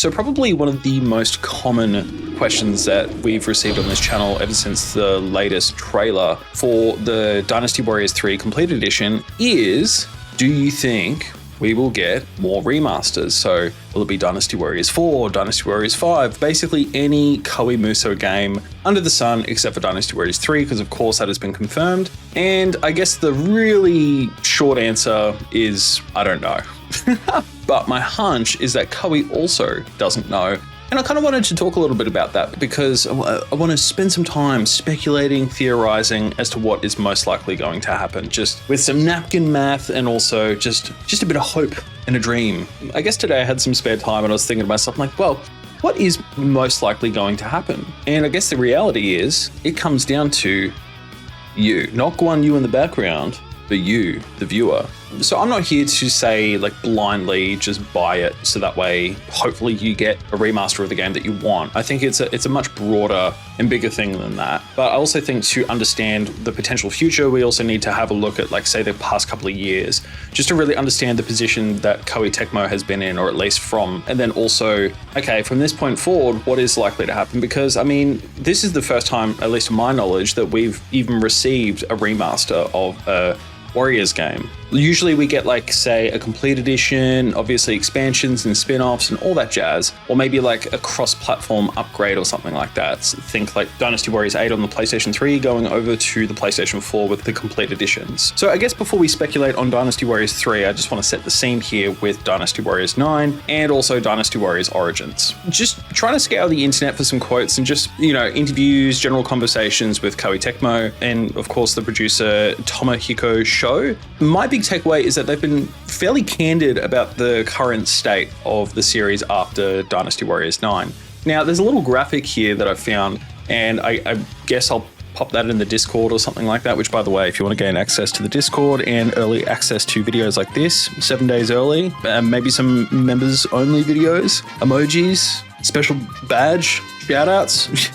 So probably one of the most common questions that we've received on this channel ever since the latest trailer for the Dynasty Warriors 3 Complete Edition is, do you think we will get more remasters? So will it be Dynasty Warriors 4, Dynasty Warriors 5, basically any Koei Muso game under the sun except for Dynasty Warriors 3, because of course that has been confirmed. And I guess the really short answer is, I don't know. But my hunch is that Koei also doesn't know. And I kind of wanted to talk a little bit about that because I want to spend some time speculating, theorizing as to what is most likely going to happen, just with some napkin math and also just a bit of hope and a dream. I guess today I had some spare time and I was thinking to myself, like, well, what is most likely going to happen? And I guess the reality is it comes down to you, not Guan Yu in the background, but you, the viewer. So I'm not here to say like blindly just buy it so that way hopefully you get a remaster of the game that you want. I think it's a much broader and bigger thing than that. But I also think to understand the potential future, we also need to have a look at, like, say, the past couple of years, just to really understand the position that Koei Tecmo has been in, or at least from, and then also, okay, from this point forward, what is likely to happen? Because I mean, this is the first time, at least to my knowledge, that we've even received a remaster of a Warriors game. Usually we get, like, say, a complete edition, obviously expansions and spin-offs and all that jazz, or maybe like a cross-platform upgrade or something like that. So think like Dynasty Warriors 8 on the PlayStation 3 going over to the PlayStation 4 with the complete editions. So I guess before we speculate on Dynasty Warriors 3, I just want to set the scene here with Dynasty Warriors 9 and also Dynasty Warriors Origins. Just trying to scour the internet for some quotes and just, you know, interviews, general conversations with Koei Tecmo and of course the producer Tomohiko Sho. My big takeaway is that they've been fairly candid about the current state of the series after Dynasty Warriors 9. Now, there's a little graphic here that I found, and I guess I'll pop that in the Discord or something like that, which, by the way, if you want to gain access to the Discord and early access to videos like this, 7 days early, maybe some members-only videos, emojis, special badge, shout-outs,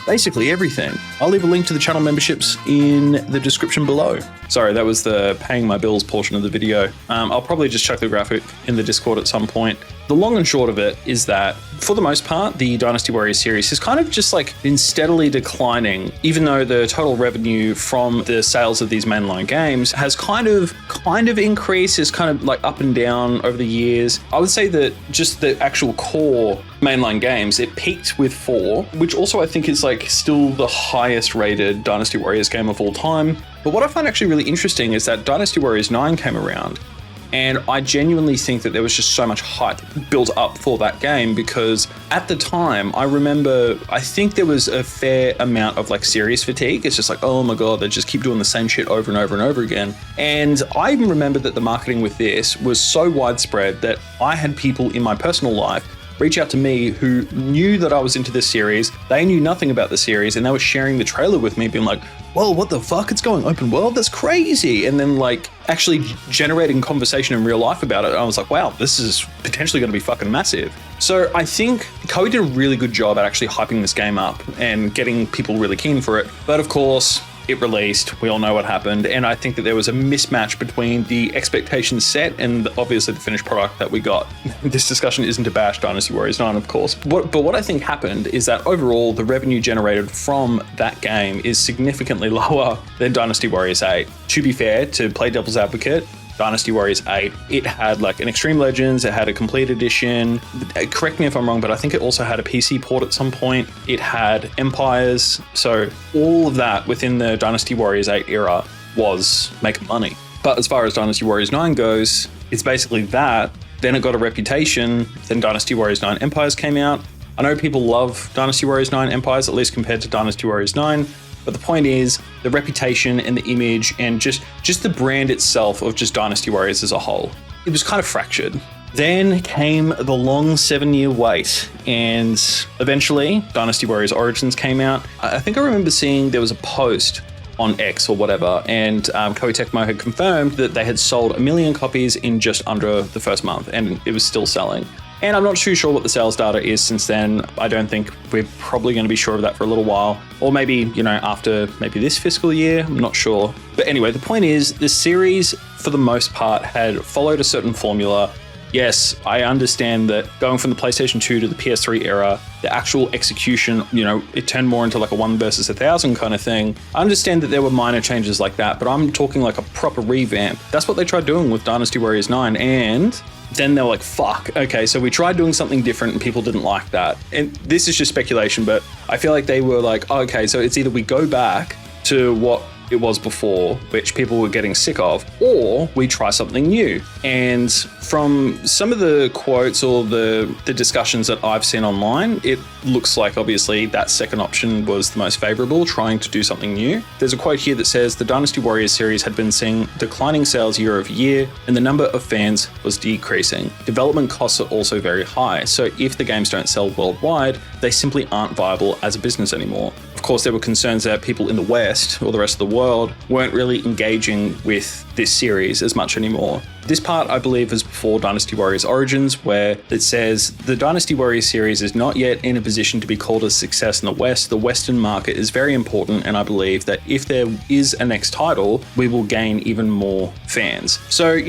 basically everything. I'll leave a link to the channel memberships in the description below. Sorry, that was the paying my bills portion of the video. I'll probably just chuck the graphic in the Discord at some point. The long and short of it is that, for the most part, the Dynasty Warriors series has kind of just like been steadily declining, even though the total revenue from the sales of these mainline games has kind of increased, is kind of like up and down over the years. I would say that just the actual core mainline games, it peaked with 4, which also I think is like still the highest rated Dynasty Warriors game of all time. But what I find actually really interesting is that Dynasty Warriors 9 came around, and I genuinely think that there was just so much hype built up for that game because at the time, I remember, I think there was a fair amount of like series fatigue. It's just like, oh my God, they just keep doing the same shit over and over and over again. And I even remember that the marketing with this was so widespread that I had people in my personal life reach out to me who knew that I was into this series. They knew nothing about the series and they were sharing the trailer with me being like, whoa, what the fuck? It's going open world? That's crazy. And then like actually generating conversation in real life about it. I was like, wow, this is potentially going to be fucking massive. So I think Koei did a really good job at actually hyping this game up and getting people really keen for it. But of course, it released, we all know what happened, and I think that there was a mismatch between the expectations set and obviously the finished product that we got. This discussion isn't to bash Dynasty Warriors 9, of course, but what I think happened is that overall the revenue generated from that game is significantly lower than Dynasty Warriors 8. To be fair, to play devil's advocate, Dynasty Warriors 8, it had like an Extreme Legends, it had a complete edition. Correct me if I'm wrong, but I think it also had a PC port at some point. It had Empires. So all of that within the Dynasty Warriors 8 era was making money. But as far as Dynasty Warriors 9 goes, it's basically that. Then it got a reputation. Then Dynasty Warriors 9 Empires came out. I know people love Dynasty Warriors 9 Empires, at least compared to Dynasty Warriors 9. But the point is, the reputation and the image and just the brand itself of just Dynasty Warriors as a whole, it was kind of fractured. Then came the long 7-year wait, and eventually Dynasty Warriors Origins came out. I think I remember seeing there was a post on X or whatever, and Koei Tecmo had confirmed that they had sold 1 million copies in just under the first month, and it was still selling. And I'm not too sure what the sales data is since then. I don't think we're probably going to be sure of that for a little while. Or maybe, you know, after maybe this fiscal year, I'm not sure. But anyway, the point is, the series, for the most part, had followed a certain formula. yes, I understand that going from the PlayStation 2 to the PS3 era, the actual execution, it turned more into like a 1 versus 1,000 kind of thing. I understand that there were minor changes like that, but I'm talking like a proper revamp. That's what they tried doing with Dynasty Warriors 9, and then they're like, fuck, okay, so we tried doing something different and people didn't like that. And this is just speculation, but I feel like they were like, okay, so it's either we go back to what it was before, which people were getting sick of, or we try something new. And from some of the quotes or the discussions that I've seen online, it looks like obviously that second option was the most favorable, trying to do something new. There's a quote here that says the Dynasty Warriors series had been seeing declining sales year over year, and the number of fans was decreasing. Development costs are also very high, so if the games don't sell worldwide, they simply aren't viable as a business anymore. Of course, there were concerns that people in the West or the rest of the world weren't really engaging with this series as much anymore. This part, I believe, is before Dynasty Warriors Origins, where it says the Dynasty Warriors series is not yet in a position to be called a success in the West. The Western market is very important, and I believe that if there is a next title, we will gain even more fans. So,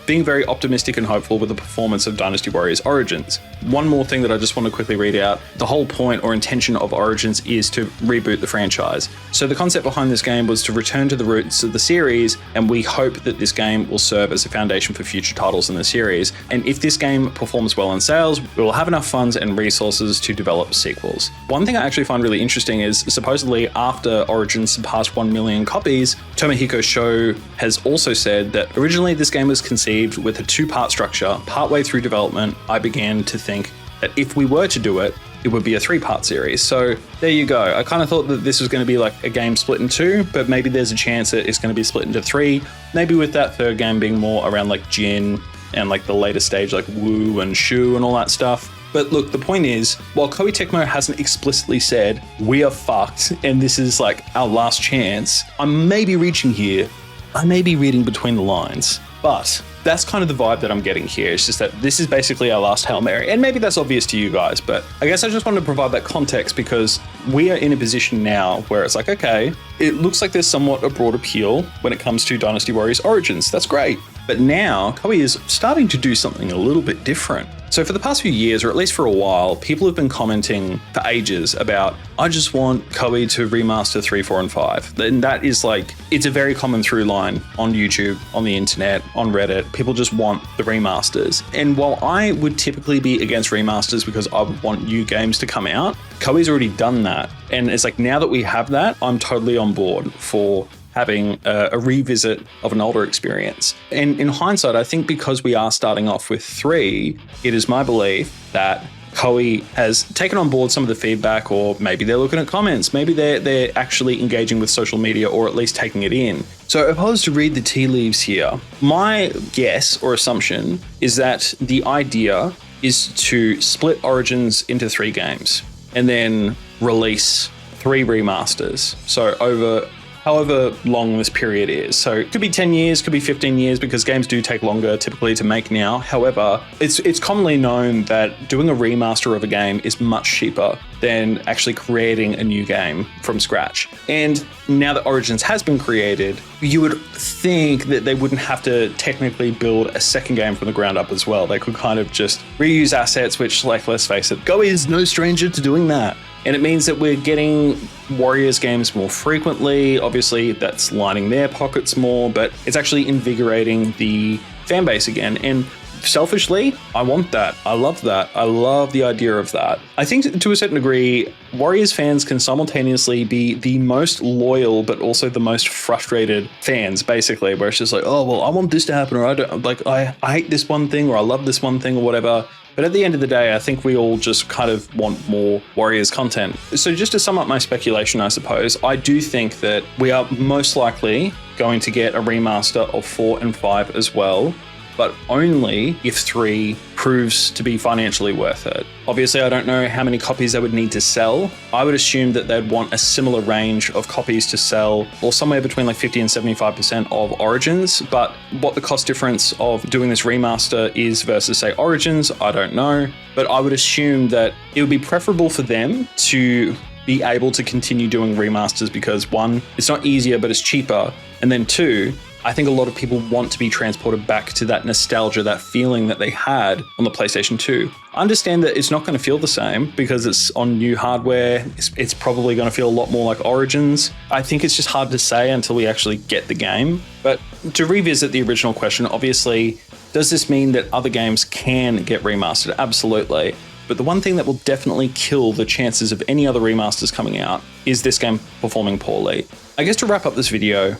being very optimistic and hopeful with the performance of Dynasty Warriors Origins. One more thing that I just want to quickly read out. The whole point or intention of Origins is to reboot the franchise. So the concept behind this game was to return to the roots of the series, and we hope that this game will serve as a foundation for future titles in the series. And if this game performs well in sales, we will have enough funds and resources to develop sequels. One thing I actually find really interesting is supposedly after Origins surpassed 1 million copies, Tomohiko Sho has also said that originally this game was conceived with a 2-part structure. Partway through development, I began to think that if we were to do it, it would be a 3-part series. So there you go. I kind of thought that this was going to be like a game split in 2, but maybe there's a chance that it's going to be split into 3. Maybe with that third game being more around like Jin and like the later stage like Wu and Shu and all that stuff. But look, the point is, while Koei Tecmo hasn't explicitly said, we are fucked and this is like our last chance, I may be reaching here. I may be reading between the lines, but that's kind of the vibe that I'm getting here. It's just that this is basically our last Hail Mary. And maybe that's obvious to you guys, but I guess I just wanted to provide that context because we are in a position now where it's like, okay, it looks like there's somewhat a broad appeal when it comes to Dynasty Warriors Origins. That's great. But now Koei is starting to do something a little bit different. So for the past few years, or at least for a while, people have been commenting for ages about, I just want Koei to remaster 3, 4, and 5. And that is like, it's a very common through line on YouTube, on the internet, on Reddit. People just want the remasters. And while I would typically be against remasters because I would want new games to come out, Koei's already done that. And it's like, now that we have that, I'm totally on board for having a revisit of an older experience. And in hindsight, I think because we are starting off with 3, it is my belief that Koei has taken on board some of the feedback, or maybe they're looking at comments, maybe they're actually engaging with social media or at least taking it in. So if I was to read the tea leaves here, my guess or assumption is that the idea is to split Origins into 3 games and then release 3 remasters. So over however long this period is. So it could be 10 years, could be 15 years, because games do take longer typically to make now. However, it's commonly known that doing a remaster of a game is much cheaper than actually creating a new game from scratch. And now that Origins has been created, you would think that they wouldn't have to technically build a second game from the ground up as well. They could kind of just reuse assets, which, like, let's face it, Koei is no stranger to doing that. And it means that we're getting Warriors games more frequently. Obviously, that's lining their pockets more, but it's actually invigorating the fan base again. And selfishly, I want that. I love that. I love the idea of that. I think to a certain degree, Warriors fans can simultaneously be the most loyal, but also the most frustrated fans, basically, where it's just like, oh, well, I want this to happen, or I hate this one thing, or I love this one thing, or whatever. But at the end of the day, I think we all just kind of want more Warriors content. So just to sum up my speculation, I suppose, I do think that we are most likely going to get a remaster of 4 and 5 as well, but only if 3 proves to be financially worth it. Obviously, I don't know how many copies they would need to sell. I would assume that they'd want a similar range of copies to sell, or somewhere between like 50 and 75% of Origins. But what the cost difference of doing this remaster is versus, say, Origins, I don't know. But I would assume that it would be preferable for them to be able to continue doing remasters because, 1, it's not easier, but it's cheaper. And then 2, I think a lot of people want to be transported back to that nostalgia, that feeling that they had on the PlayStation 2. I understand that it's not going to feel the same because it's on new hardware. It's probably going to feel a lot more like Origins. I think it's just hard to say until we actually get the game. But to revisit the original question, obviously, does this mean that other games can get remastered? Absolutely. But the one thing that will definitely kill the chances of any other remasters coming out is this game performing poorly. I guess to wrap up this video,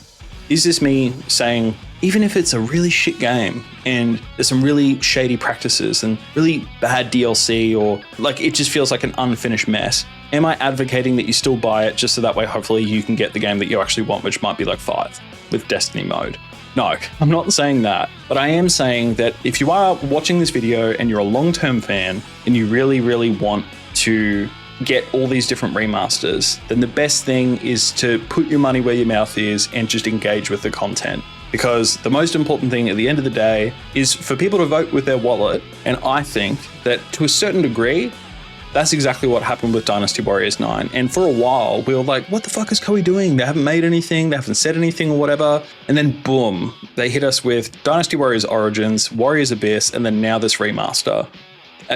is this me saying, even if it's a really shit game and there's some really shady practices and really bad DLC, or like it just feels like an unfinished mess, am I advocating that you still buy it just so that way hopefully you can get the game that you actually want, which might be like 5 with Destiny mode? No, I'm not saying that, but I am saying that if you are watching this video and you're a long-term fan and you really, really want to get all these different remasters, then the best thing is to put your money where your mouth is and just engage with the content. Because the most important thing at the end of the day is for people to vote with their wallet. And I think that to a certain degree, that's exactly what happened with Dynasty Warriors 9. And for a while, we were like, what the fuck is Koei doing? They haven't made anything, they haven't said anything or whatever. And then boom, they hit us with Dynasty Warriors Origins, Warriors Abyss, and then now this remaster.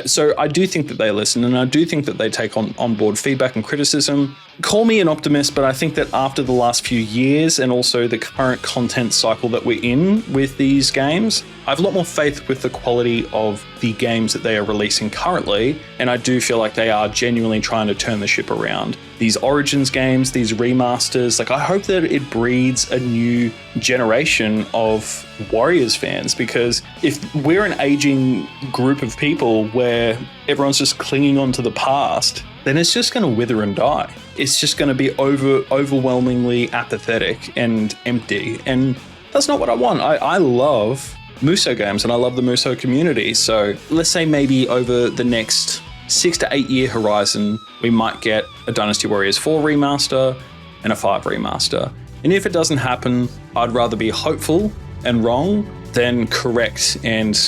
So I do think that they listen, and I do think that they take on board feedback and criticism. Call me an optimist, but I think that after the last few years and also the current content cycle that we're in with these games, I have a lot more faith with the quality of the games that they are releasing currently, and I do feel like they are genuinely trying to turn the ship around. These Origins games, these remasters, like I hope that it breeds a new generation of Warriors fans, because if we're an aging group of people where everyone's just clinging on to the past, then it's just going to wither and die. It's just going to be overwhelmingly apathetic and empty. And that's not what I want. I love Muso games and I love the Muso community. So let's say maybe over the next 6 to 8 year horizon, we might get a Dynasty Warriors 4 remaster and a 5 remaster. And if it doesn't happen, I'd rather be hopeful and wrong than correct and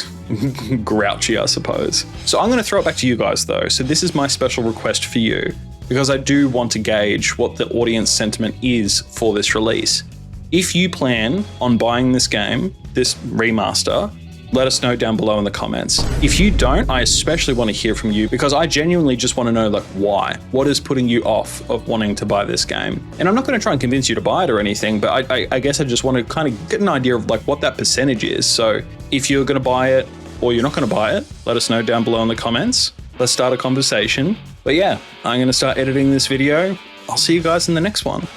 grouchy, I suppose. So I'm going to throw it back to you guys though. So this is my special request for you, because I do want to gauge what the audience sentiment is for this release. If you plan on buying this game, this remaster, let us know down below in the comments. If you don't, I especially want to hear from you, because I genuinely just want to know like why. What is putting you off of wanting to buy this game? And I'm not going to try and convince you to buy it or anything, but I guess I just want to kind of get an idea of like what that percentage is. So if you're going to buy it or you're not going to buy it, let us know down below in the comments. Let's start a conversation. But yeah, I'm going to start editing this video. I'll see you guys in the next one.